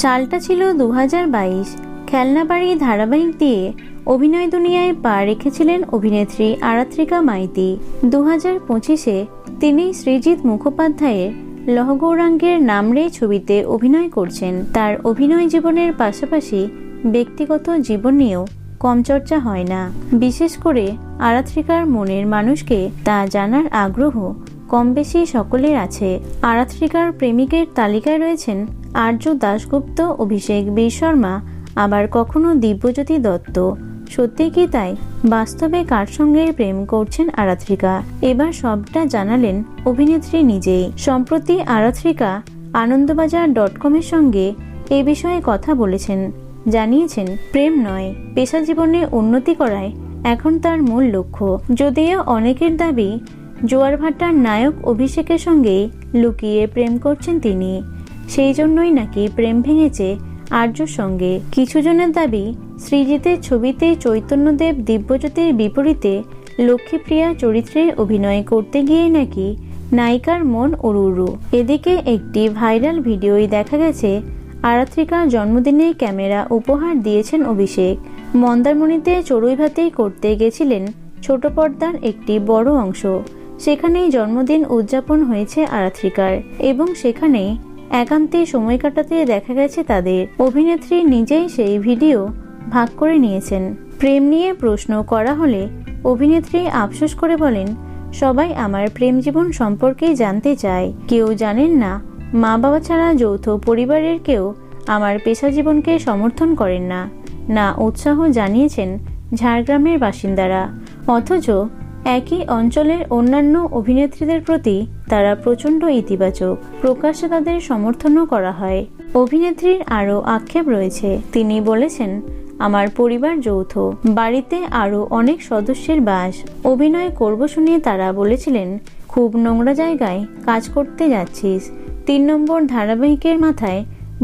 সালটা ছিল 2022। খেলনা বাড়ি ধারাবাহিক দিয়ে অভিনয় দুনিয়ায় পা রেখেছিলেন অভিনেত্রী আরাত্রিকা মাইতি। 2025-এ তিনি সৃজিত মুখোপাধ্যায়ের লহ গৌরাঙ্গের নাম রে ছবিতে অভিনয় করছেন। তার অভিনয় জীবনের পাশাপাশি ব্যক্তিগত জীবন নিয়েও কম চর্চা হয় না। বিশেষ করে আরাত্রিকার মনের মানুষকে তা জানার আগ্রহ কম বেশি সকলের আছে। আরাত্রিকার প্রেমিকের তালিকায় রয়েছেন আর্য দাশগুপ্ত, অভিষেক বীর শর্মা, আবার কখনো দিব্যজ্যোতি দত্ত। সত্যি কি তাই? বাস্তবে কার সঙ্গে প্রেম করছেন আরাত্রিকা? এবার সবটা জানালেন অভিনেত্রী নিজেই। সম্প্রতি আরাত্রিকা আনন্দবাজার.com-এর সঙ্গে এ বিষয়ে কথা বলেছেন। জানিয়েছেন, প্রেম নয়, পেশা জীবনে উন্নতি করাই এখন তার মূল লক্ষ্য। যদিও অনেকের দাবি জোয়ার ভাটার নায়ক অভিষেকের সঙ্গে লুকিয়ে প্রেম করছেন তিনি, সেই জন্যই নাকি প্রেম ভেঙেছে আর্যর সঙ্গে। কিছু জনের দাবি, সৃজিতের ছবিতে চৈতন্যদেব দিব্যজ্যোতির বিপরীতে লক্ষ্মীপ্রিয়া চরিত্রে অভিনয় করতে গিয়েই নাকি নায়িকার মন উড়ুউড়ু। এদিকে একটি ভাইরাল ভিডিওয় দেখা গেছে আরাত্রিকার জন্মদিনে ক্যামেরা উপহার দিয়েছেন অভিষেক। মন্দারমণিতে চড়ুই ভাতি করতে গেছিলেন ছোট পর্দার একটি বড় অংশ। সেখানেই জন্মদিন উদযাপন হয়েছে আরাত্রিকার এবং সেখানেই একান্তে সময় কাটাতে দেখা গেছে তাদের। অভিনেত্রী নিজেই সেই ভিডিও ভাগ করে নিয়েছেন। প্রেম নিয়ে প্রশ্ন করা হলে অভিনেত্রী আফসোস করে বলেন, সবাই আমার প্রেম জীবন সম্পর্কে জানতে চায়। কেউ জানেন না, মা বাবা ছাড়া যৌথ পরিবারের কেউ আমার পেশা জীবনকে সমর্থন করেন না, না উৎসাহ জানিয়েছেন ঝাড়গ্রামের বাসিন্দারা। অথচ একই অঞ্চলের অন্যান্য অভিনেত্রীদের প্রতি তারা প্রচণ্ড ইতিবাচক। প্রকাশ্যে তাদের সমর্থনও করা হয়। অভিনেত্রীর আরও আক্ষেপ রয়েছে। তিনি বলেছেন, আমার পরিবার যৌথ, বাড়িতে আরও অনেক সদস্যের বাস। অভিনয় করব শুনে তারা বলেছিলেন, খুব নোংরা জায়গায় কাজ করতে যাচ্ছিস। 3 নম্বর ধারাবাহিকের মাথায়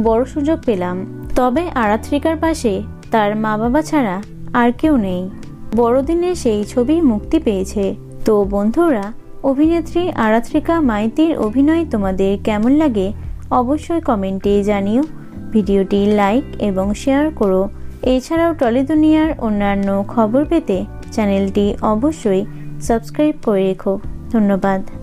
বড় সুযোগ পেলাম। তবে আরাত্রিকার পাশে তার মা বাবা ছাড়া আর কেউ নেই। বড়দিনে সেই ছবি মুক্তি পেয়েছে। তো বন্ধুরা, অভিনেত্রী আরাত্রিকা মাইতির অভিনয় তোমাদের কেমন লাগে অবশ্যই কমেন্টে জানিও। ভিডিওটি লাইক এবং শেয়ার করো। এছাড়াও টলি দুনিয়ার অন্যান্য খবর পেতে চ্যানেলটি অবশ্যই সাবস্ক্রাইব করে রেখো। ধন্যবাদ।